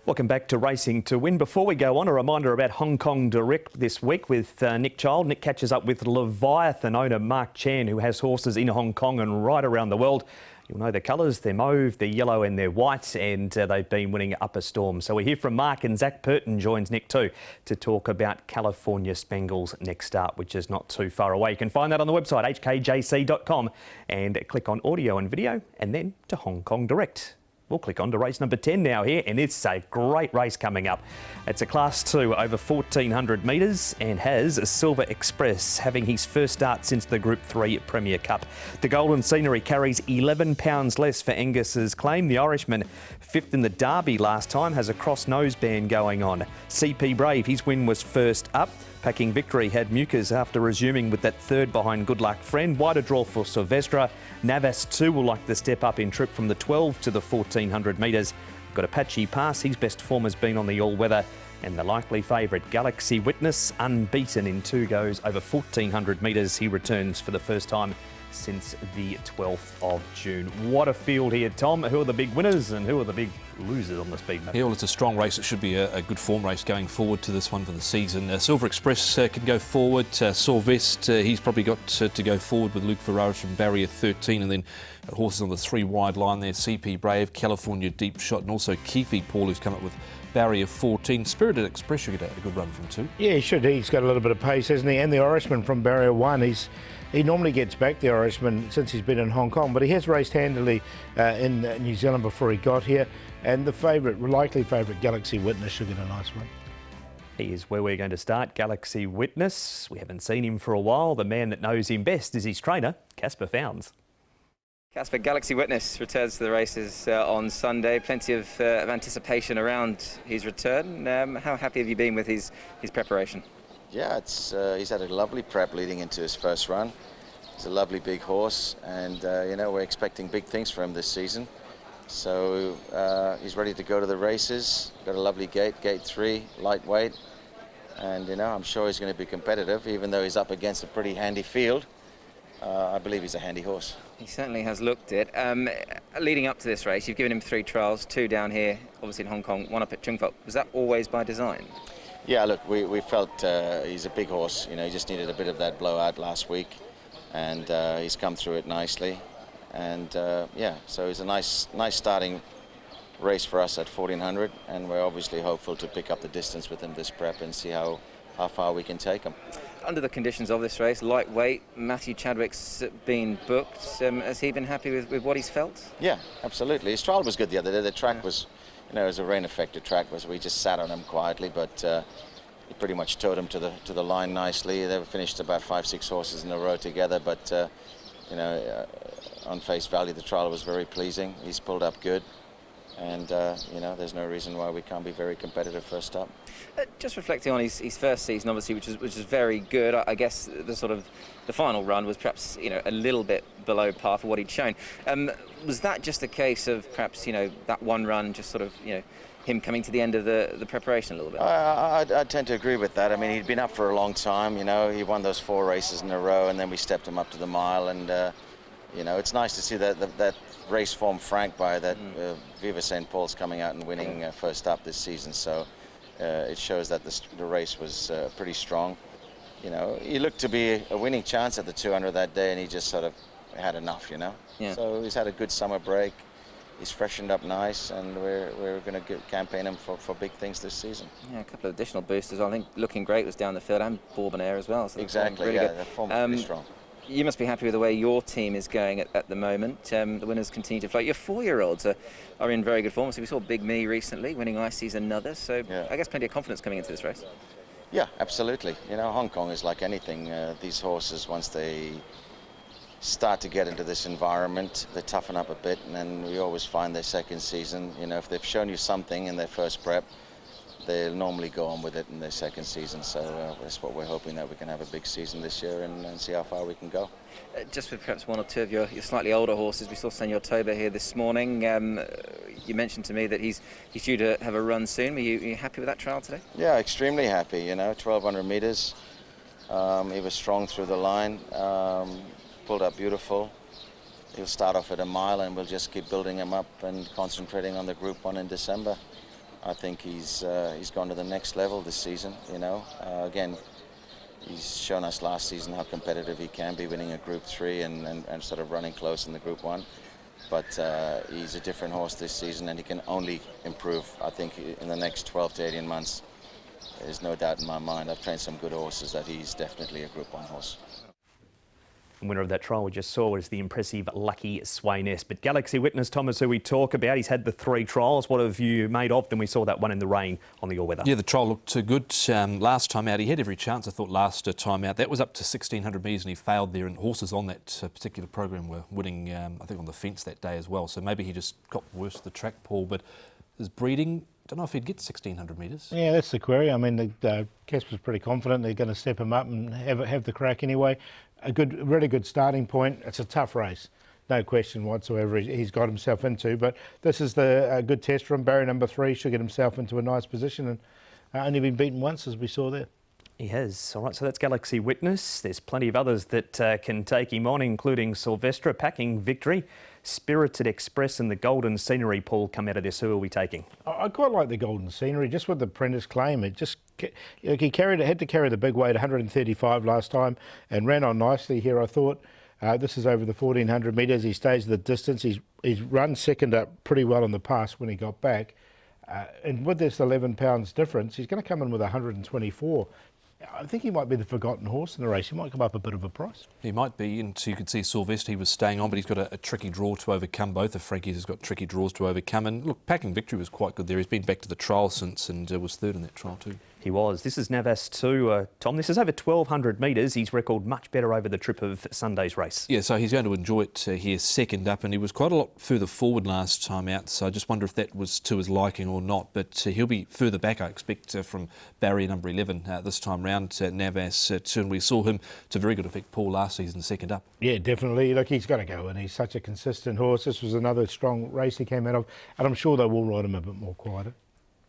Welcome back to Racing to Win. Before we go on, a reminder about Hong Kong Direct this week with Nick Child. Nick catches up with Leviathan owner Mark Chan, who has horses in Hong Kong and right around the world. You'll know the colours, they're mauve, they're yellow and they're white, and they've been winning Upper Storm. So we hear from Mark, and Zach Purton joins Nick too to talk about California Spangle's next start, which is not too far away. You can find that on the website, hkjc.com, and click on audio and video and then to Hong Kong Direct. We'll click on to race number 10 now here, and it's a great race coming up. It's a Class 2 over 1,400 metres and has a Silver Express having his first start since the Group 3 Premier Cup. The Golden Scenery carries £11 less for Angus's Claim. The Irishman, fifth in the Derby last time, has a cross nose band going on. CP Brave, his win was first up. Packing victory had Mucas after resuming with that third behind Good Luck Friend. Wider draw for Silvestre. Navas too will like the step up in trip from the 12 to the 1,400 metres. Got Apache Pass, his best form has been on the all-weather. And the likely favourite, Galaxy Witness, unbeaten in two goes over 1,400 metres. He returns for the first time since the 12th of June. What a field here, Tom. Who are the big winners and who are the big losers on the speed map? Yeah, well, it's a strong race. It should be a good form race going forward to this one for the season. Silver Express can go forward. Sylvester, he's probably got to go forward with Luke Ferraris from barrier 13, and then horses on the three wide line there. CP Brave, California Deep Shot, and also Keefe Paul, who's come up with barrier 14. Spirited Express should get a good run from two. Yeah, he should. He's got a little bit of pace, hasn't he? And the Irishman from barrier 1, he normally gets back, the Irishman, since he's been in Hong Kong, but he has raced handily in New Zealand before he got here. And the favourite, likely favourite, Galaxy Witness, should get a nice run. He is where we're going to start, Galaxy Witness. We haven't seen him for a while. The man that knows him best is his trainer, Casper Founds. Casper, Galaxy Witness returns to the races on Sunday. Plenty of anticipation around his return. How happy have you been with his preparation? Yeah, he's had a lovely prep leading into his first run. He's a lovely big horse, and you know, we're expecting big things from him this season. So he's ready to go to the races. Got a lovely gate 3, lightweight, and you know, I'm sure he's going to be competitive, even though he's up against a pretty handy field. I believe he's a handy horse. He certainly has looked it. Leading up to this race, you've given him 3 trials, 2 down here, obviously in Hong Kong, 1 up at Chung Fo. Was that always by design? Yeah, look, we felt he's a big horse. You know, he just needed a bit of that blowout last week, and he's come through it nicely. And yeah, so it's a nice starting race for us at 1,400, and we're obviously hopeful to pick up the distance with him this prep and see how far we can take him. Under the conditions of this race, lightweight, Matthew Chadwick's been booked. Has he been happy with what he's felt? Yeah, absolutely. His trial was good the other day. The track was, you know, it was a rain-affected track, so we just sat on him quietly, but he pretty much towed him to the line nicely. They finished about 5-6 horses in a row together, but you know, on face value, the trial was very pleasing. He's pulled up good, and you know, there's no reason why we can't be very competitive first up. Just reflecting on his first season, obviously, which is very good. I guess the final run was perhaps, you know, a little bit below par for what he'd shown. Was that just a case of perhaps, you know, that one run just sort of, you know, him coming to the end of the preparation a little bit? I tend to agree with that. I mean, he'd been up for a long time. You know, he won those 4 races in a row, and then we stepped him up to the mile, and you know, it's nice to see that race form franked by that Viva St. Paul's coming out and winning first up this season. So it shows that the race was pretty strong. You know, he looked to be a winning chance at the 200 that day, and he just sort of had enough, you know. Yeah. So he's had a good summer break. He's freshened up nice, and we're going to campaign him for big things this season. Yeah, a couple of additional boosters. I think looking great was down the field, and Bourbon Air as well. So exactly, really yeah, the form's pretty strong. You must be happy with the way your team is going at the moment. The winners continue to float. Your 4-year-olds are in very good form. So we saw Big Me recently winning Icy's another. So yeah. I guess plenty of confidence coming into this race. Yeah, absolutely. You know, Hong Kong is like anything. These horses, once they start to get into this environment, they toughen up a bit, and then we always find their second season. You know, if they've shown you something in their first prep, they'll normally go on with it in their second season. So that's what we're hoping, that we can have a big season this year and see how far we can go. Just with perhaps 1 or 2 of your slightly older horses, we saw Senor Toba here this morning. You mentioned to me that he's due to have a run soon. Are you happy with that trial today? Yeah, extremely happy. You know, 1,200 metres. He was strong through the line, pulled up beautiful. He'll start off at a mile, and we'll just keep building him up and concentrating on the Group 1 in December. I think he's gone to the next level this season. You know, again, he's shown us last season how competitive he can be, winning a Group 3 and sort of running close in the Group 1. But he's a different horse this season, and he can only improve. I think in the next 12 to 18 months, there's no doubt in my mind. I've trained some good horses that he's definitely a Group 1 horse. The winner of that trial we just saw was the impressive Lucky Swayness. But Galaxy Witness, Thomas, who we talk about, he's had the 3 trials. What have you made of them? We saw that one in the rain on the all-weather. Yeah, the trial looked good last time out. He had every chance, I thought, last time out. That was up to 1,600 metres and he failed there, and horses on that particular program were winning, I think, on the fence that day as well. So maybe he just got worse of the track, Paul. But his breeding, don't know if he'd get 1,600 metres. Yeah, that's the query. I mean, Casper's pretty confident they're going to step him up and have the crack anyway. Really good starting point. It's a tough race, no question whatsoever. He's got himself into, but this is a good test for him. Barrier number 3 should get himself into a nice position, and only been beaten once, as we saw there. He has. All right, so that's Galaxy Witness. There's plenty of others that can take him on, including Sylvestre, Packing Victory, Spirited Express and the Golden Scenery. Paul, come out of this. Who are we taking? I quite like the Golden Scenery, just with the Prentice claim. It just had to carry the big weight, 135 last time, and ran on nicely here, I thought. This is over the 1,400 metres. He stays the distance. He's run second up pretty well in the past when he got back. And with this 11 pounds difference, he's going to come in with 124. I think he might be the forgotten horse in the race. He might come up a bit of a price. He might be, and you could see Sylvester, he was staying on, but he's got a tricky draw to overcome. Both of Frankie's has got tricky draws to overcome. And look, Packing Victory was quite good there. He's been back to the trial since and was third in that trial too. He was. This is Navas too, Tom. This is over 1,200 metres. He's recorded much better over the trip of Sunday's race. Yeah, so he's going to enjoy it here second up, and he was quite a lot further forward last time out, so I just wonder if that was to his liking or not. But he'll be further back, I expect, from barrier number 11 this time round, Navas too. And we saw him to very good effect, Paul, last season, second up. Yeah, definitely. Look, he's got to go, and he's such a consistent horse. This was another strong race he came out of, and I'm sure they will ride him a bit more quieter.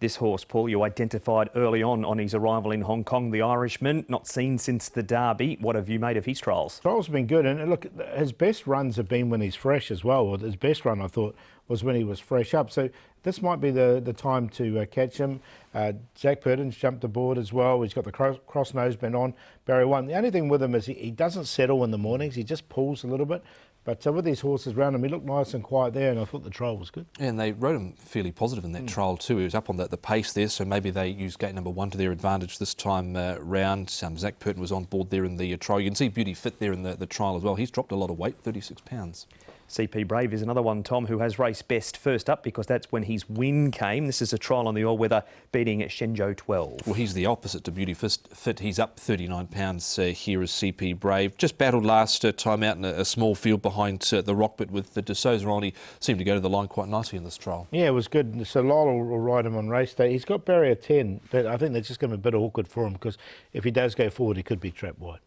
This horse, Paul, you identified early on his arrival in Hong Kong, the Irishman, not seen since the Derby. What have you made of his trials? Trials have been good, and look, his best runs have been when he's fresh as well. His best run, I thought, was when he was fresh up. So this might be the time to catch him. Zach Purton's jumped aboard as well. He's got the cross noseband on, barrier 1. The only thing with him is he doesn't settle in the mornings. He just pulls a little bit. But with these horses around him, he looked nice and quiet there, and I thought the trial was good. And they rode him fairly positive in that trial too. He was up on the pace there, so maybe they used gate number 1 to their advantage this time round. Zach Purton was on board there in the trial. You can see Beauty Fit there in the trial as well. He's dropped a lot of weight, 36 pounds. CP Brave is another one, Tom, who has raced best first up because that's when his win came. This is a trial on the all-weather, beating Shenzhou 12. Well, he's the opposite to Beauty Fit. He's up 39 pounds here as CP Brave. Just battled last time out in a small field behind the Rock, but with the De Souza on, he seemed to go to the line quite nicely in this trial. Yeah, it was good. So Lyle will ride him on race day. He's got barrier 10. I think that's just going to be a bit awkward for him because if he does go forward, he could be trapped wide.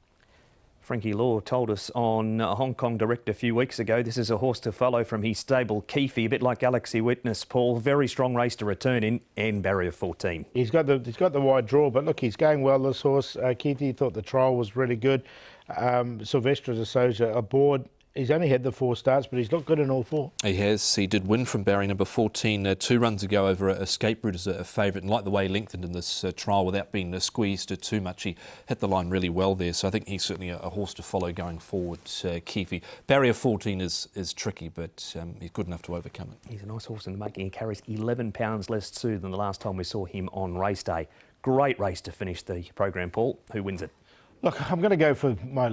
Frankie Law told us on Hong Kong Direct a few weeks ago, this is a horse to follow from his stable, Keefe, a bit like Galaxy Witness, Paul. Very strong race to return in, and barrier 14. He's got the wide draw, but look, he's going well, this horse. Keefe thought the trial was really good. Sylvester De Souza aboard. He's only had the 4 starts, but he's looked good in all 4. He has. He did win from barrier number 14 2 runs ago over Escape Route as a favourite, and like the way he lengthened in this trial without being squeezed too much. He hit the line really well there, so I think he's certainly a horse to follow going forward, Keefe. Barrier 14 is tricky, but he's good enough to overcome it. He's a nice horse in the making. He carries 11 pounds less too than the last time we saw him on race day. Great race to finish the program, Paul. Who wins it? Look, I'm going to go for my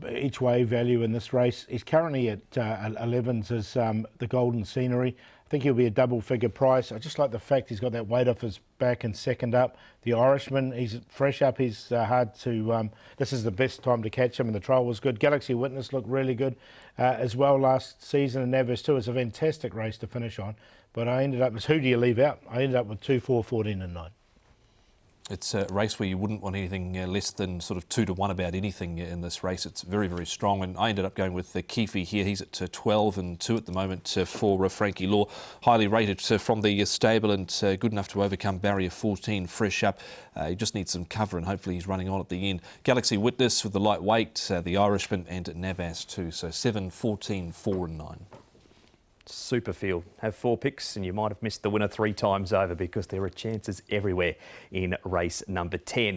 each way value in this race. He's currently at 11s as the Golden Scenery. I think he'll be a double-figure price. I just like the fact he's got that weight off his back and second up. The Irishman, he's fresh up. He's hard to... this is the best time to catch him, and the trial was good. Galaxy Witness looked really good as well last season, and Navas too. It's a fantastic race to finish on. But I ended up... Who do you leave out? I ended up with 2, 4, 14 and 9. It's a race where you wouldn't want anything less than sort of 2 to 1 about anything in this race. It's very, very strong, and I ended up going with Keefe here. He's at 12 and 2 at the moment for Frankie Law. Highly rated from the stable and good enough to overcome barrier 14, fresh up. He just needs some cover, and hopefully he's running on at the end. Galaxy Witness with the lightweight, the Irishman, and Navas too. So 7, 14, 4 and 9. Super field. Have 4 picks and you might have missed the winner 3 times over because there are chances everywhere in race number 10.